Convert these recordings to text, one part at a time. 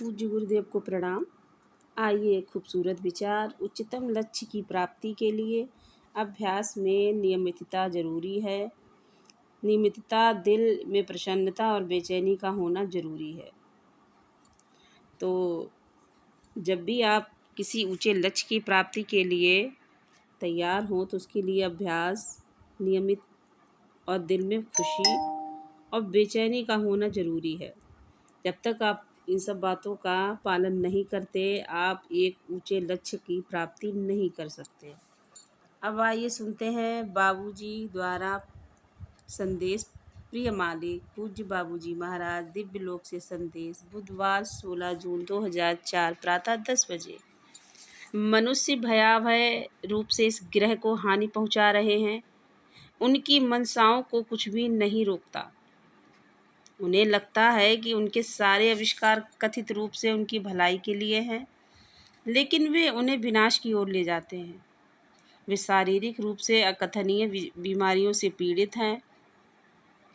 पूज्य गुरुदेव को प्रणाम। आइए एक खूबसूरत विचार। उच्चतम लक्ष्य की प्राप्ति के लिए अभ्यास में नियमितता जरूरी है। नियमितता, दिल में प्रसन्नता और बेचैनी का होना जरूरी है। तो जब भी आप किसी ऊंचे लक्ष्य की प्राप्ति के लिए तैयार हों तो उसके लिए अभ्यास, नियमित और दिल में खुशी और बेचैनी का होना ज़रूरी है। जब तक आप इन सब बातों का पालन नहीं करते, आप एक ऊंचे लक्ष्य की प्राप्ति नहीं कर सकते। अब आइए सुनते हैं बाबूजी द्वारा संदेश। प्रिय मालिक पूज्य बाबूजी महाराज, दिव्य लोक से संदेश। बुधवार 16 जून 2004 प्रातः 10 बजे। मनुष्य भयावह रूप से इस ग्रह को हानि पहुंचा रहे हैं। उनकी मंशाओं को कुछ भी नहीं रोकता। उन्हें लगता है कि उनके सारे आविष्कार कथित रूप से उनकी भलाई के लिए हैं, लेकिन वे उन्हें विनाश की ओर ले जाते हैं। वे शारीरिक रूप से अकथनीय बीमारियों से पीड़ित हैं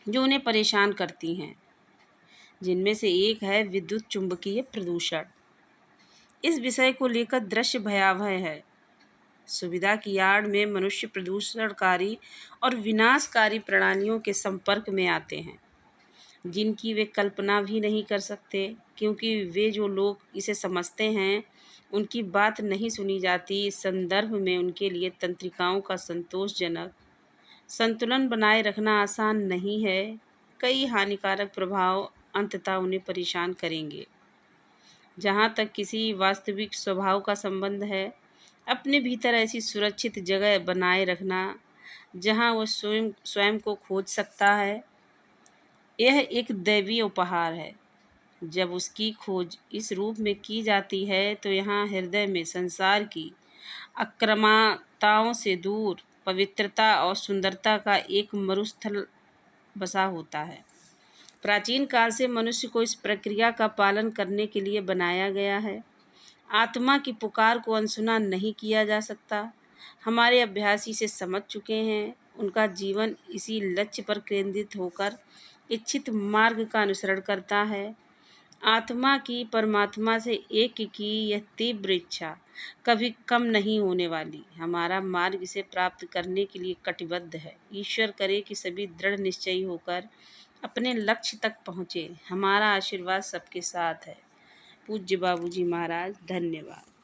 जो उन्हें परेशान करती हैं, जिनमें से एक है विद्युत चुंबकीय प्रदूषण। इस विषय को लेकर दृश्य भयावह है। सुविधा की आड़ में मनुष्य प्रदूषणकारी और विनाशकारी प्रणालियों के संपर्क में आते हैं जिनकी वे कल्पना भी नहीं कर सकते, क्योंकि वे जो लोग इसे समझते हैं उनकी बात नहीं सुनी जाती। इस संदर्भ में उनके लिए तंत्रिकाओं का संतोषजनक संतुलन बनाए रखना आसान नहीं है। कई हानिकारक प्रभाव अंततः उन्हें परेशान करेंगे। जहाँ तक किसी वास्तविक स्वभाव का संबंध है, अपने भीतर ऐसी सुरक्षित जगह बनाए रखना जहाँ वह स्वयं को खोज सकता है, यह एक दैवीय उपहार है। जब उसकी खोज इस रूप में की जाती है तो यहाँ हृदय में संसार की आक्रामकताओं से दूर पवित्रता और सुंदरता का एक मरुस्थल बसा होता है। प्राचीन काल से मनुष्य को इस प्रक्रिया का पालन करने के लिए बनाया गया है। आत्मा की पुकार को अनसुना नहीं किया जा सकता। हमारे अभ्यासी से समझ चुके हैं। उनका जीवन इसी लक्ष्य पर केंद्रित होकर इच्छित मार्ग का अनुसरण करता है। आत्मा की परमात्मा से एक की यह तीव्र इच्छा कभी कम नहीं होने वाली। हमारा मार्ग इसे प्राप्त करने के लिए कटिबद्ध है। ईश्वर करे कि सभी दृढ़ निश्चयी होकर अपने लक्ष्य तक पहुँचे। हमारा आशीर्वाद सबके साथ है। पूज्य बाबूजी महाराज, धन्यवाद।